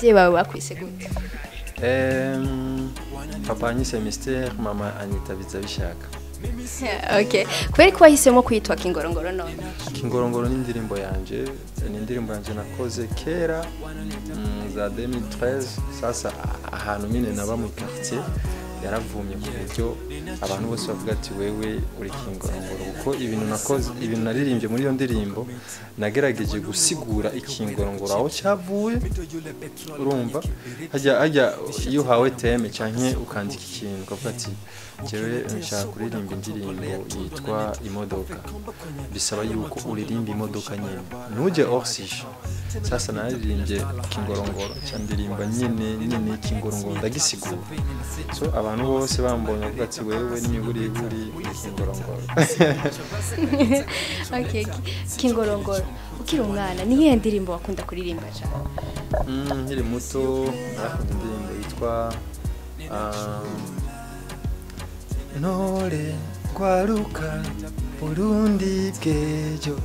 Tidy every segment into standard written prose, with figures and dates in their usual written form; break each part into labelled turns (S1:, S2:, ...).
S1: abavyeyi bawe bakwise gute?
S2: Papa anyise Mystère, mama anyita Bizabishaka.
S1: Okay, kubera ko wahisemo kwitwa Kingorongoro none?
S2: Kingorongoro ni indirimbo yanje, nakoze kera za 2013. Sasa ahantu nyine naba mu quartier yaravumye ku buryo abantu bose bavuga ati wewe uri Kingorongoro, kuko ibintu naririmbye muri iyo ndirimbo nagerageje gusigura ikingorongoro aho cyavuye. Urumva hajya iyo hawe teme canke ukandika ikintu ukavuga ati jewe nshaka kuririmba indirimbo yitwa imodoka, bisaba yuko uririmba imodoka nyene ntuje oxyge. Sasa naririmbye Kingorongoro candirimba nyene Kingorongoro ndagisigura, so abantu bose bambonye bavuga ati wewe ni buri Kingorongoro.
S1: Okay, Kingorongoro ukiri umwana ni iyihe ndirimbo wakunda kuririmba cyane?
S2: Nkiri muto narakunda indirimbo yitwa Nore kwaruka Burundi bwejo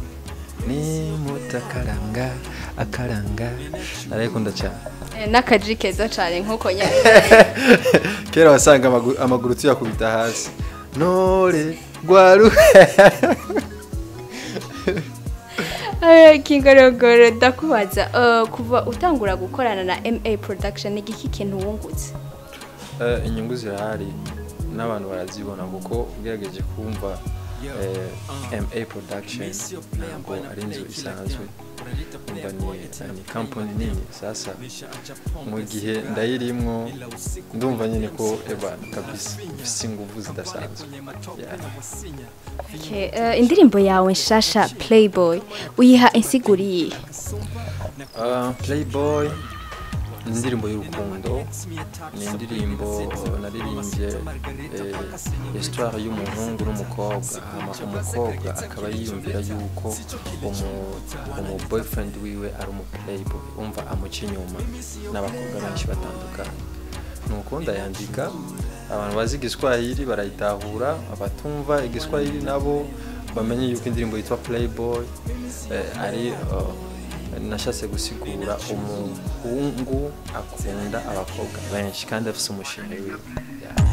S2: ni mutakaranga akaranga, narayikunda cyane.
S1: N'akaji keza cyane nkuko nyine
S2: kera wasanga amaguru tuyakubita hasi. Nore kwaruka
S1: Kingorongoro ndakubaza kuva utangura gukorana na MA Production ni giki kintu wungutse?
S2: Inyungu zirahari n'abantu barazibona kuko ugerageje kumva MA Production ntabwo ari inzu isanzwe, ni company nini. Sasa mu gihe ndayirimwo ndumva nyine ko kabisa ifite ingufu zidasanzwe.
S1: Okay, indirimbo yawe nshasha Playboy uyiha insiguriye?
S2: Playboy ni indirimbo y'urukundo, ni indirimbo naririmbye histoire y'umuhungu n'umukobwa. Umukobwa akaba yiyumvira yuko umu boyfriend wiwe ari umu playboy, umva amuca inyuma n'abakobwa benshi batandukanye. Nuko ndayandika, abantu bazi igiswahili barayitahura, abatumva igiswahili nabo bamenye yuko indirimbo yitwa Playboy ari nashatse gusigura umuhungu akunda abakobwa benshi kandi afite umushinga wiwe.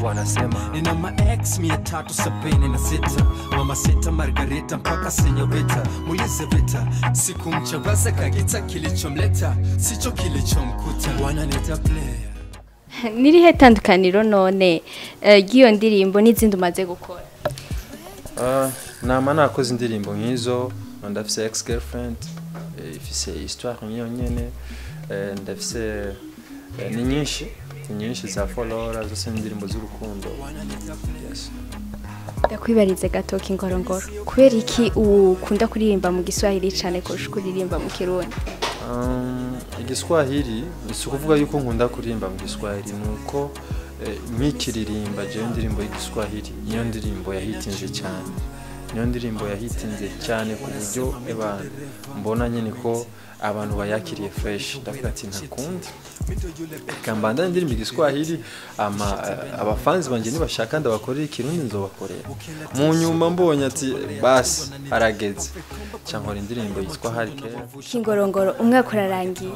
S2: Wanasema
S3: nina ma ex 376 mama sita Margarita mpaka senyorita mulize vita siku mchabaza kagita kilichomleta sicho kilichomkuta wanaleta player.
S1: Nirihe tandukaniro none giyo ndirimbo n'izindi umaze gukora?
S2: Nama nakoze indirimbo nk'izo, ndafise ex girlfriend ifise histoire nyiyo nyene, ndafise ni nyinshi za folora zose indirimbo z'urukundo. Yes.
S1: Ndakwibarize gato Kingorongoro, kubera iki ukunda kuririmba mu Giswahili cyane kurusha kuririmba mu Kirundi?
S2: Igiswahili si ukuvuga yuko nkunda kuririmba mu Giswahili, nuko nkikiririmba je indirimbo y'Igiswahili niyo ndirimbo yahitinze cyane. Niyo ndirimbo yahitinze cyane ku buryo mbona nyine ko abantu bayakiriye fresh. Ndavuga ati ntakundi kambanda indirimbo y'Igiswahili, abafanzi banje nibashaka ndabakorera Ikirundi nzobakorera. Mu nyuma mbonye ati basi arageze cyankora indirimbo yitwa Harike.
S1: Kingorongoro umwaka urarangiye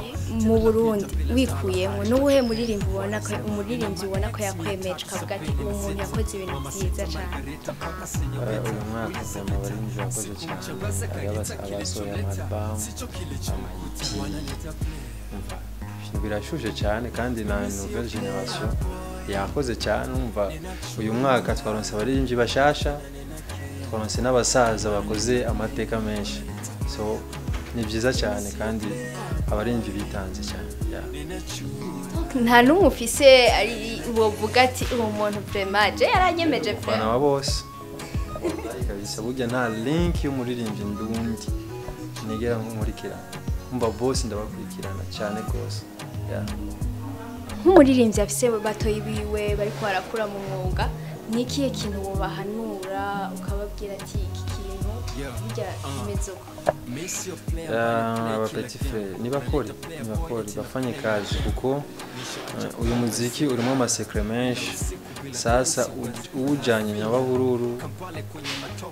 S1: mu Burundi wikuyemo n'ubuhe muririmbo ubona ko umuririmbyi ubona ko yakwemeje kavuga ati uwo muntu yakoze ibintu byiza cyane?
S2: Uyu mwaka abarinzi bakoze cyane, abasohoye album, birashuje cyane kandi na nouvelle generation yakoze cyane. Umva uyu mwaka twaronse abarinzi bashasha, twaronse n'abasaza bakoze amateka menshi, so ni byiza cyane kandi abarinzi bitanze cyane.
S1: Nta numwe ufise ari wovuga ati uwo muntu vraiment je yaranyemeje pe
S2: bana bose kabisa. Burya nta link y'umuririmbyi ndundi nigera nkurikira, umva boss ndabakurikirana cyane gose.
S1: Nk'umuririmbyi afise batoyi biwe bari ko barakura mu mwuga, ni ikihe kintu wobahanura ukababwira ati iki kintu bijya imezo?
S2: Petit frère nibakore bafanye kazi kuko uyu muziki urimo amasecret menshi, Sasa ujanye nyabahururu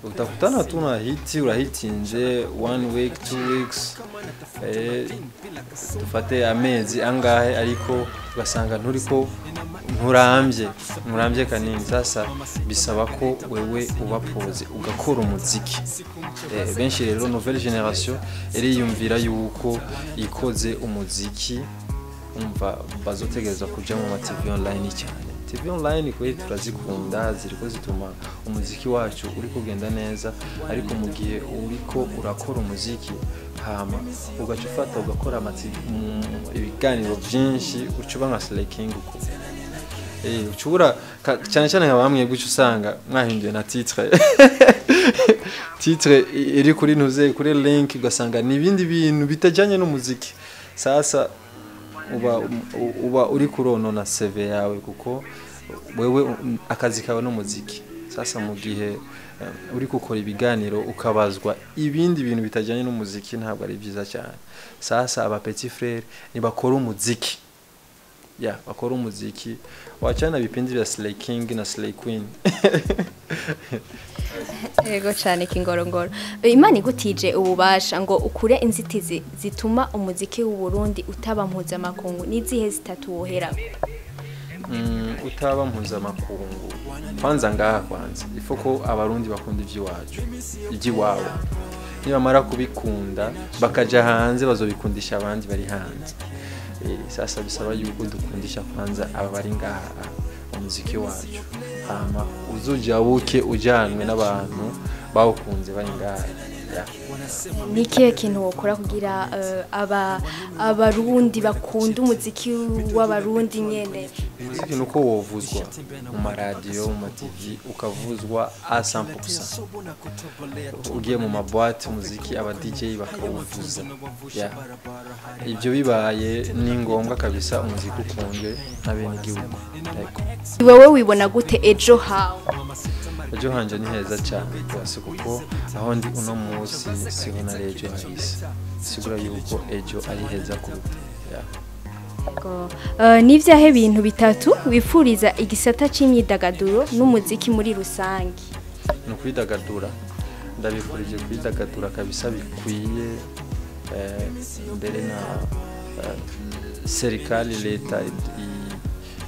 S2: utakutana tu na hiti urahitinze 1 week 2 weeks dufate amezi angahe ariko ugasanga nturambye kanini. Sasa bisaba ko wewe ubapoze ugakora umuziki. Benshi rero nouvelle génération eriyumvira yuko ikoze umuziki umva bazotegereza kuja mu TV online cyane. TV online kwe turazikunda ziriko zituma umuziki wacu uri kugenda neza, ariko mu gihe uriko urakora umuziki hama ugacufata ugakora ibiganiro byinshi ucuba nka slaking uko ucubura cyane cyane nk'abamwe gucyo usanga mwahinduye na titre titre iri kuri ntuze kuri link ugasanga nibindi bintu bitajanye n'umuziki. Sasa uba uri kuronona CV yawe kuko wewe akazi kawe n'umuziki. Sasa mu gihe uri gukora ibiganiro ukabazwa ibindi bintu bitajanye n'umuziki ntabwo ari byiza cyane. Sasa aba petit frère ni bakora umuziki, bakora umuziki wachana bipindi vya Slay King na Slay Queen.
S1: Ego cyane Kingorongoro. Imana igutije ububasha ngo ukure inzitizi zituma umuziki w'u Burundi utaba mpuzamakungu n'izihe zitatu wohera?
S2: Utaba mpuzamakungu kwanza ngaha kwanza ifoko abarundi bakunda iby'iwabo nibamara kubikunda bakaja hanze bazobikundisha abandi bari hanze. Sasa bisaba yuko dukundisha kwanza aba bari ngaha umuziki wacu, hama uzojabuke ujanwe n'abantu bawukunze bari ngaha.
S1: Niki kintu wokora kugira abarundi bakunda umuziki w'abarundi nyene?
S2: Umuziki nuko wovuzwa mu maradiyo mu TV ukavuzwa a 100%. Ugiye mu maboîte umuziki aba DJ bakawuvuza. Ibyo bibaye ni ngombwa kabisa umuziki ukundwe n'abene igihugu.
S1: Wewe wibona gute ejo hawe?
S2: Ejo hanje ni heza cyane rwose kuko aho ndi uno munsi siho na ejo hahise. Sigura yuko ejo ari heza kuruta.
S1: Nivyahe bintu bitatu wifuriza igisata c'imyidagaduro n'umuziki muri rusangi?
S2: No kwidagadura ndabifurije kwidagadura kabisa bikwiye mbere na serikali leta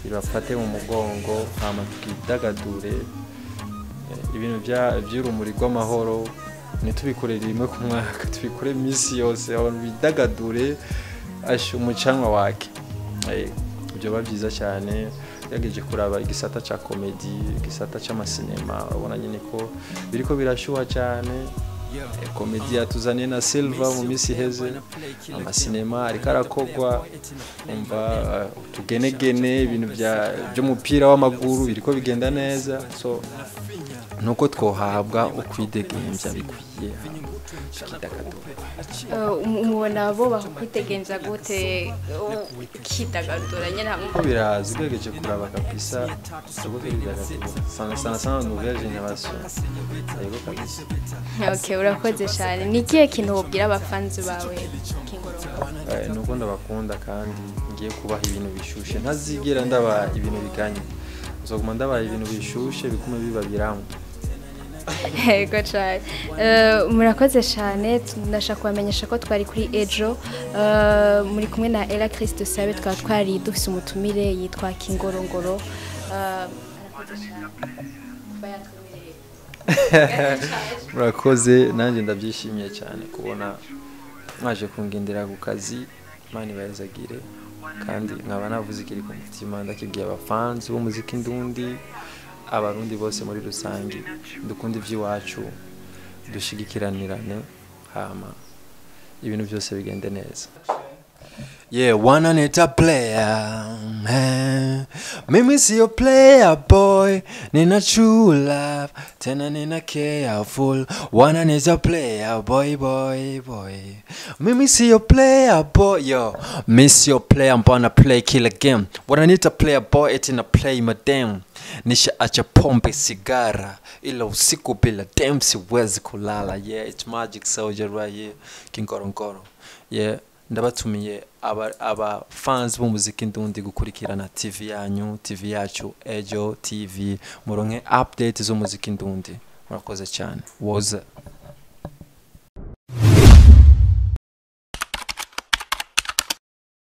S2: irafate mu mugongo hama tukidagadure ibintu by'urumuri rw'amahoro nitubikorera rimwe ku mwaka tubikore misi yose abantu bidagadure asho umucanwa wake. Ibyo babyiza cyane yageje kuraba igisata ca comedy igisata c'amasinema urabona nyine ko biriko birashuha cyane. Comedy yatuzaniye na Silva mu misi heze, amasinema ariko arakogwa umva tugenegene ibintu by'umupira w'amaguru biriko bigenda neza. So nuko twohabwa ukwidegembya bikwiye tukidagadura.
S1: Umubona bo bakwidegenza gute kidagadura nyene hamwe
S2: birazi ugejeje kuraba kabisa soko bidagadura sana nouvelle génération ayego kabisa.
S1: Okay, urakoze cyane. Nikiye kintu wobwira abafanzi bawe Kingorongoro?
S2: Nuko ndabakunda kandi ngiye kubaha ibintu bishushe ntazigera ndaba ibintu biganye uzoguma ndaba ibintu bishushe bikume biba biramu.
S1: Ego cyane. Murakoze cyane. Tunashaka kubamenyesha ko twari kuri Ejo muri kumwe na Ella Christ Sabe twari dufise umutumire yitwa Kingorongoro.
S2: Murakoze nanjye ndabyishimiye cyane kubona mwaje kungendera ku kazi. Imana ibayazagire kandi nkaba navuze ikiri ku mutima ndakibwiye abafans b'umuziki ndundi abarundi bose muri rusangi dukunda iby'iwacu dushigikiranirane hama ibintu byose bigende neza.
S3: Wanna need a player, man. Mimi siyo player boy, nina true love, tena nina careful. Wanna need a player boy. Mimi siyo player boy, yo. Miss your player, mbana play kill a game. Wanna need a player boy, etina play madam. Nisha acha pombe sigara, ila usiku bila dem siwezi kulala. It's Magic Soldier right here, Kingorongoro.
S2: ndabatumiye aba fans b'umuziki ndundi gukurikirana TV yanyu, TV yacu Ejo TV, muronke update z'umuziki ndundi. Murakoze cyane. Woza